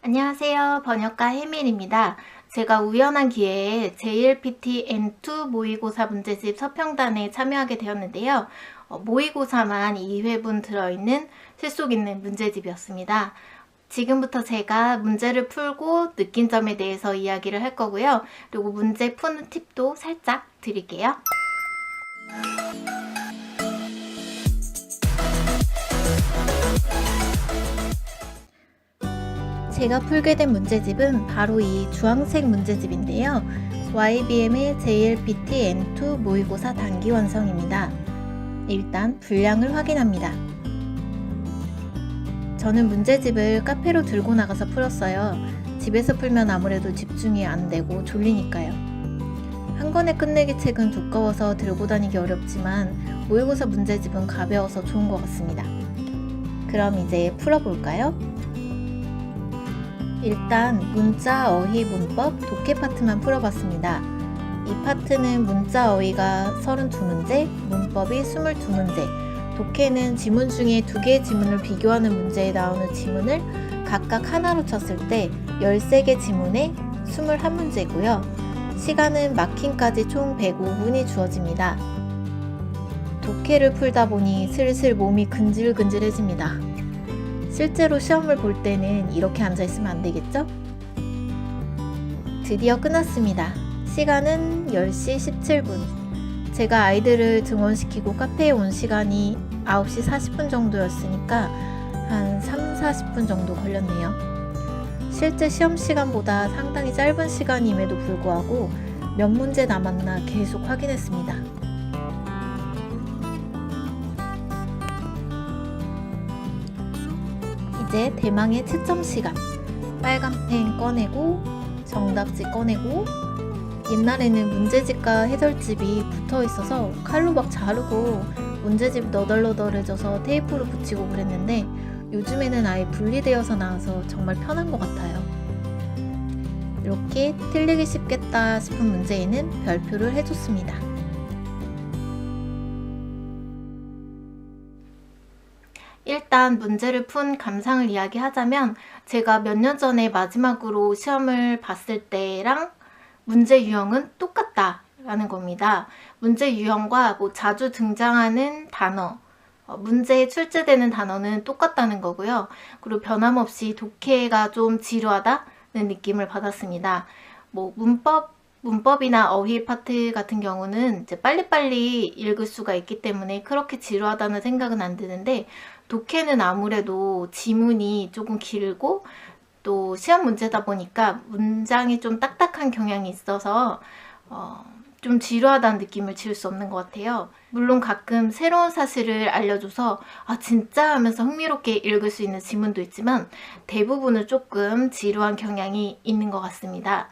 안녕하세요. 번역가 혜밀입니다. 제가 우연한 기회에 JLPT N2 모의고사 문제집 서평단에 참여하게 되었는데요. 모의고사만 2회분 들어있는 실속 있는 문제집이었습니다. 지금부터 제가 문제를 풀고 느낀 점에 대해서 이야기를 할 거고요. 그리고 문제 푸는 팁도 살짝 드릴게요. 제가 풀게 된 문제집은 바로 이 주황색 문제집인데요. YBM의 JLPT N2 모의고사 단기 완성입니다. 일단 분량을 확인합니다. 저는 문제집을 카페로 들고 나가서 풀었어요. 집에서 풀면 아무래도 집중이 안 되고 졸리니까요. 한 권에 끝내기 책은 두꺼워서 들고 다니기 어렵지만 모의고사 문제집은 가벼워서 좋은 것 같습니다. 그럼 이제 풀어볼까요? 일단 문자, 어휘, 문법, 독해 파트만 풀어봤습니다. 이 파트는 문자, 어휘가 32문제, 문법이 22문제, 독해는 지문 중에 두 개의 지문을 비교하는 문제에 나오는 지문을 각각 하나로 쳤을 때 13개 지문에 21문제고요. 시간은 마킹까지 총 105분이 주어집니다. 독해를 풀다 보니 슬슬 몸이 근질근질해집니다. 실제로 시험을 볼 때는 이렇게 앉아있으면 안 되겠죠? 드디어 끝났습니다. 시간은 10시 17분. 제가 아이들을 등원시키고 카페에 온 시간이 9시 40분 정도였으니까 한 30-40분 정도 걸렸네요. 실제 시험 시간보다 상당히 짧은 시간임에도 불구하고 몇 문제 남았나 계속 확인했습니다. 이제 대망의 채점 시간. 빨간 펜 꺼내고 정답지 꺼내고, 옛날에는 문제집과 해설집이 붙어 있어서 칼로 막 자르고 문제집 너덜너덜해져서 테이프로 붙이고 그랬는데 요즘에는 아예 분리되어서 나와서 정말 편한 것 같아요. 이렇게 틀리기 쉽겠다 싶은 문제에는 별표를 해줬습니다. 일단 문제를 푼 감상을 이야기하자면, 제가 몇 년 전에 마지막으로 시험을 봤을 때랑 문제 유형은 똑같다라는 겁니다. 문제 유형과 자주 등장하는 단어, 문제에 출제되는 단어는 똑같다는 거고요. 그리고 변함없이 독해가 좀 지루하다는 느낌을 받았습니다. 문법이나 어휘 파트 같은 경우는 이제 빨리빨리 읽을 수가 있기 때문에 그렇게 지루하다는 생각은 안 드는데, 독해는 아무래도 지문이 조금 길고 또 시험 문제다 보니까 문장이 좀 딱딱한 경향이 있어서 좀 지루하다는 느낌을 지울 수 없는 것 같아요. 물론 가끔 새로운 사실을 알려줘서 진짜 하면서 흥미롭게 읽을 수 있는 지문도 있지만 대부분은 조금 지루한 경향이 있는 것 같습니다.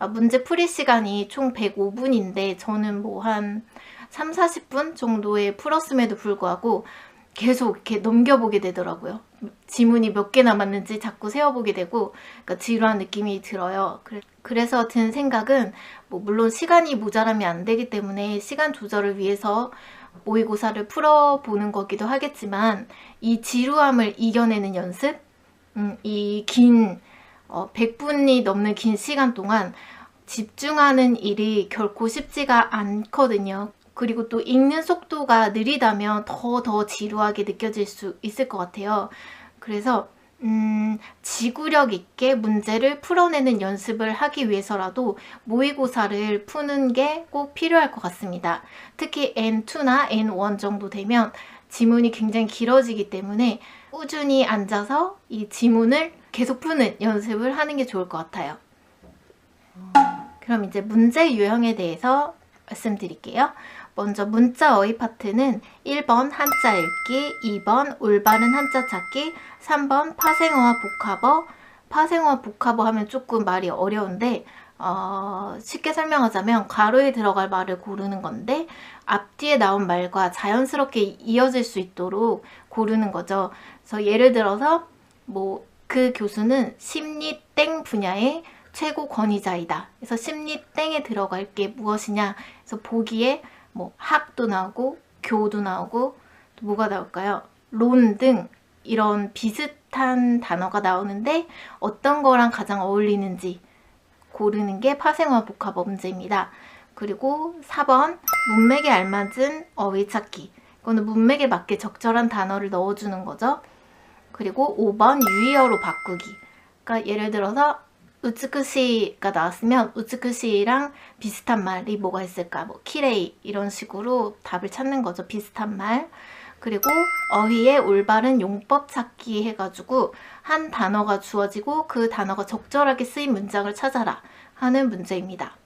문제 풀이 시간이 총 105분인데 저는 한 3-40분 정도에 풀었음에도 불구하고 계속 이렇게 넘겨보게 되더라고요. 지문이 몇 개 남았는지 자꾸 세어보게 되고, 그러니까 지루한 느낌이 들어요. 그래서 든 생각은 물론 시간이 모자라면 안 되기 때문에 시간 조절을 위해서 모의고사를 풀어보는 거기도 하겠지만, 이 지루함을 이겨내는 연습, 이 긴 100분이 넘는 긴 시간 동안 집중하는 일이 결코 쉽지가 않거든요. 그리고 또 읽는 속도가 느리다면 더 지루하게 느껴질 수 있을 것 같아요. 그래서 지구력 있게 문제를 풀어내는 연습을 하기 위해서라도 모의고사를 푸는 게 꼭 필요할 것 같습니다. 특히 N2나 N1 정도 되면 지문이 굉장히 길어지기 때문에 꾸준히 앉아서 이 지문을 계속 푸는 연습을 하는 게 좋을 것 같아요. 그럼 이제 문제 유형에 대해서 말씀드릴게요. 먼저 문자 어휘 파트는 1번 한자 읽기, 2번 올바른 한자 찾기, 3번 파생어와 복합어. 파생어와 복합어 하면 조금 말이 어려운데 쉽게 설명하자면 괄호에 들어갈 말을 고르는 건데 앞뒤에 나온 말과 자연스럽게 이어질 수 있도록 고르는 거죠. 그래서 예를 들어서 그 교수는 심리 땡 분야의 최고 권위자이다. 그래서 심리 땡에 들어갈 게 무엇이냐. 그래서 보기에 학도 나오고 교도 나오고 또 뭐가 나올까요? 론 등 이런 비슷한 단어가 나오는데 어떤 거랑 가장 어울리는지 고르는 게 파생어와 복합어 문제입니다. 그리고 4번 문맥에 알맞은 어휘 찾기. 이거는 문맥에 맞게 적절한 단어를 넣어주는 거죠. 그리고 5번 유의어로 바꾸기. 그러니까 예를 들어서 우츠쿠시가 나왔으면 우츠쿠시랑 비슷한 말이 뭐가 있을까? 뭐 키레이 이런 식으로 답을 찾는 거죠. 비슷한 말. 그리고 어휘의 올바른 용법 찾기 해가지고 한 단어가 주어지고 그 단어가 적절하게 쓰인 문장을 찾아라 하는 문제입니다.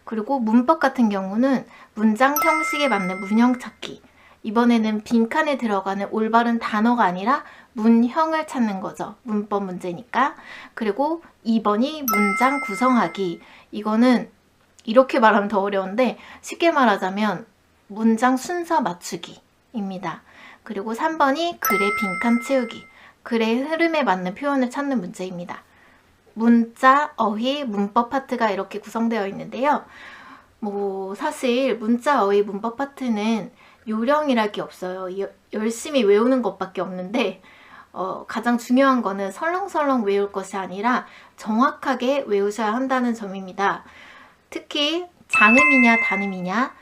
그리고 문법 같은 경우는 문장 형식에 맞는 문형 찾기. 이번에는 빈칸에 들어가는 올바른 단어가 아니라 문형을 찾는 거죠. 문법 문제니까. 그리고 2번이 문장 구성하기. 이거는 이렇게 말하면 더 어려운데 쉽게 말하자면 문장 순서 맞추기입니다. 그리고 3번이 글의 빈칸 채우기. 글의 흐름에 맞는 표현을 찾는 문제입니다. 문자, 어휘, 문법 파트가 이렇게 구성되어 있는데요. 사실 문자, 어휘, 문법 파트는 요령이랄 게 없어요. 열심히 외우는 것밖에 없는데 가장 중요한 거는 설렁설렁 외울 것이 아니라 정확하게 외우셔야 한다는 점입니다. 특히 장음이냐 단음이냐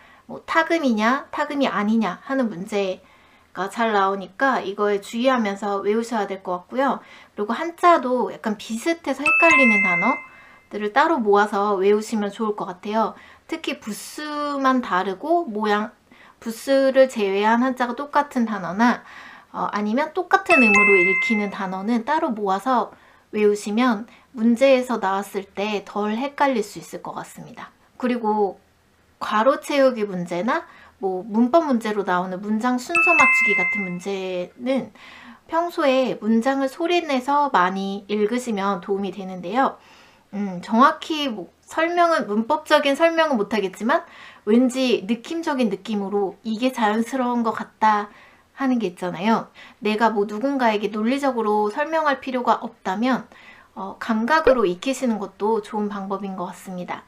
타금이냐 타금이 아니냐 하는 문제가 잘 나오니까 이거에 주의하면서 외우셔야 될 것 같고요. 그리고 한자도 약간 비슷해서 헷갈리는 단어들을 따로 모아서 외우시면 좋을 것 같아요. 특히 부수만 다르고 부수를 제외한 한자가 똑같은 단어나 아니면 똑같은 음으로 읽히는 단어는 따로 모아서 외우시면 문제에서 나왔을 때 덜 헷갈릴 수 있을 것 같습니다. 그리고 괄호 채우기 문제나 문법 문제로 나오는 문장 순서 맞추기 같은 문제는 평소에 문장을 소리내서 많이 읽으시면 도움이 되는데요. 정확히 문법적인 설명은 못하겠지만 왠지 느낌적인 느낌으로 이게 자연스러운 것 같다 하는 게 있잖아요. 내가 누군가에게 논리적으로 설명할 필요가 없다면 감각으로 익히시는 것도 좋은 방법인 것 같습니다.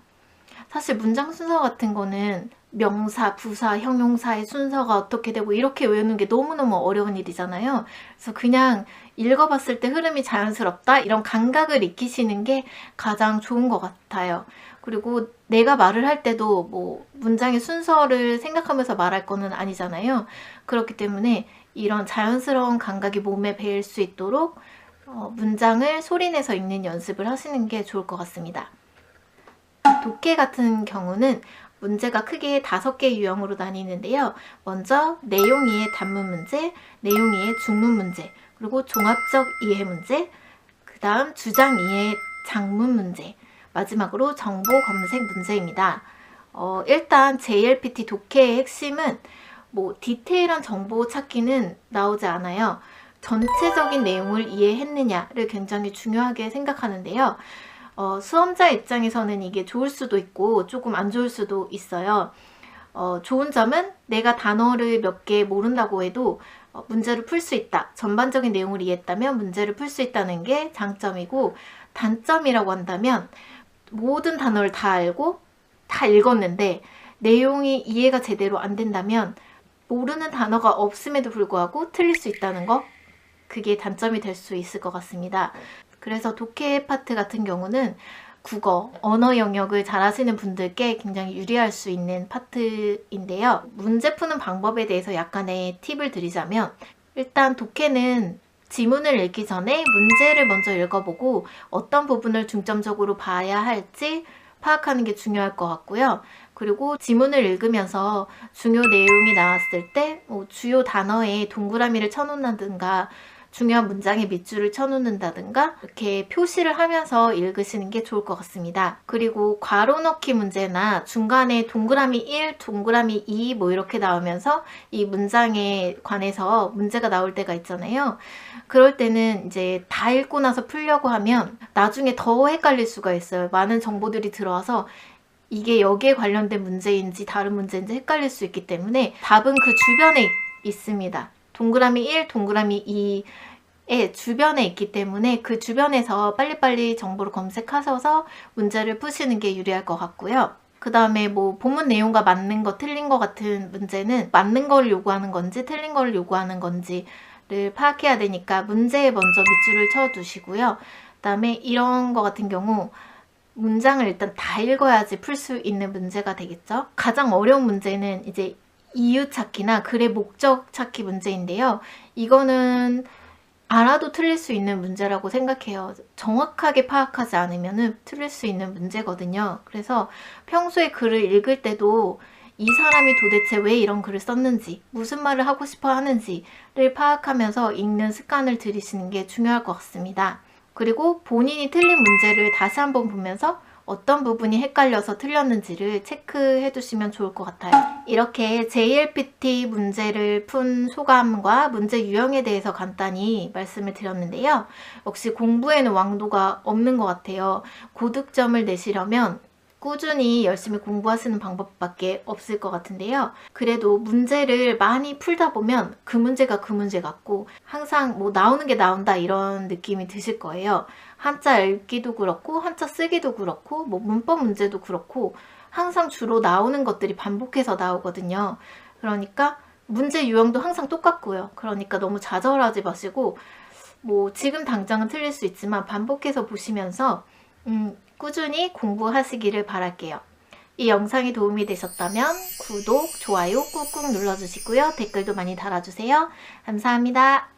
사실 문장 순서 같은 거는 명사, 부사, 형용사의 순서가 어떻게 되고 이렇게 외우는 게 너무너무 어려운 일이잖아요. 그래서 그냥 읽어봤을 때 흐름이 자연스럽다 이런 감각을 익히시는 게 가장 좋은 것 같아요. 그리고 내가 말을 할 때도 문장의 순서를 생각하면서 말할 거는 아니잖아요. 그렇기 때문에 이런 자연스러운 감각이 몸에 배일 수 있도록 문장을 소리내서 읽는 연습을 하시는 게 좋을 것 같습니다. 독해 같은 경우는 문제가 크게 5개 유형으로 나뉘는데요. 먼저 내용 이해 단문 문제, 내용 이해 중문 문제, 그리고 종합적 이해 문제, 그 다음 주장 이해 장문 문제, 마지막으로 정보 검색 문제입니다. 일단 JLPT 독해의 핵심은 디테일한 정보 찾기는 나오지 않아요. 전체적인 내용을 이해했느냐를 굉장히 중요하게 생각하는데요. 수험자 입장에서는 이게 좋을 수도 있고 조금 안 좋을 수도 있어요. 좋은 점은 내가 단어를 몇 개 모른다고 해도 문제를 풀 수 있다. 전반적인 내용을 이해했다면 문제를 풀 수 있다는 게 장점이고, 단점이라고 한다면 모든 단어를 다 알고 다 읽었는데 내용이 이해가 제대로 안 된다면 모르는 단어가 없음에도 불구하고 틀릴 수 있다는 거, 그게 단점이 될 수 있을 것 같습니다. 그래서 독해 파트 같은 경우는 국어, 언어 영역을 잘 하시는 분들께 굉장히 유리할 수 있는 파트인데요. 문제 푸는 방법에 대해서 약간의 팁을 드리자면, 일단 독해는 지문을 읽기 전에 문제를 먼저 읽어보고 어떤 부분을 중점적으로 봐야 할지 파악하는 게 중요할 것 같고요. 그리고 지문을 읽으면서 중요 내용이 나왔을 때 주요 단어에 동그라미를 쳐놓는다든가 중요한 문장에 밑줄을 쳐놓는다든가 이렇게 표시를 하면서 읽으시는 게 좋을 것 같습니다. 그리고 괄호 넣기 문제나 중간에 동그라미 1, 동그라미 2 이렇게 나오면서 이 문장에 관해서 문제가 나올 때가 있잖아요. 그럴 때는 이제 다 읽고 나서 풀려고 하면 나중에 더 헷갈릴 수가 있어요. 많은 정보들이 들어와서 이게 여기에 관련된 문제인지 다른 문제인지 헷갈릴 수 있기 때문에 답은 그 주변에 있습니다. 동그라미 1, 동그라미 2의 주변에 있기 때문에 그 주변에서 빨리빨리 정보를 검색하셔서 문제를 푸시는 게 유리할 것 같고요. 그 다음에 본문 내용과 맞는 거 틀린 거 같은 문제는 맞는 걸 요구하는 건지 틀린 걸 요구하는 건지 문제를 파악해야 되니까 문제에 먼저 밑줄을 쳐 두시고요. 그다음에 이런 거 같은 경우 문장을 일단 다 읽어야지 풀 수 있는 문제가 되겠죠. 가장 어려운 문제는 이제 이유 찾기나 글의 목적 찾기 문제인데요. 이거는 알아도 틀릴 수 있는 문제라고 생각해요. 정확하게 파악하지 않으면 틀릴 수 있는 문제거든요. 그래서 평소에 글을 읽을 때도 이 사람이 도대체 왜 이런 글을 썼는지, 무슨 말을 하고 싶어 하는지를 파악하면서 읽는 습관을 들이시는 게 중요할 것 같습니다. 그리고 본인이 틀린 문제를 다시 한번 보면서 어떤 부분이 헷갈려서 틀렸는지를 체크해 두시면 좋을 것 같아요. 이렇게 JLPT 문제를 푼 소감과 문제 유형에 대해서 간단히 말씀을 드렸는데요. 역시 공부에는 왕도가 없는 것 같아요. 고득점을 내시려면 꾸준히 열심히 공부하시는 방법밖에 없을 것 같은데요. 그래도 문제를 많이 풀다 보면 그 문제가 그 문제 같고 항상 뭐 나오는 게 나온다 이런 느낌이 드실 거예요. 한자 읽기도 그렇고 한자 쓰기도 그렇고 뭐 문법 문제도 그렇고 항상 주로 나오는 것들이 반복해서 나오거든요. 그러니까 문제 유형도 항상 똑같고요. 그러니까 너무 좌절하지 마시고 뭐 지금 당장은 틀릴 수 있지만 반복해서 보시면서 꾸준히 공부하시기를 바랄게요. 이 영상이 도움이 되셨다면 구독, 좋아요 꾹꾹 눌러주시고요. 댓글도 많이 달아주세요. 감사합니다.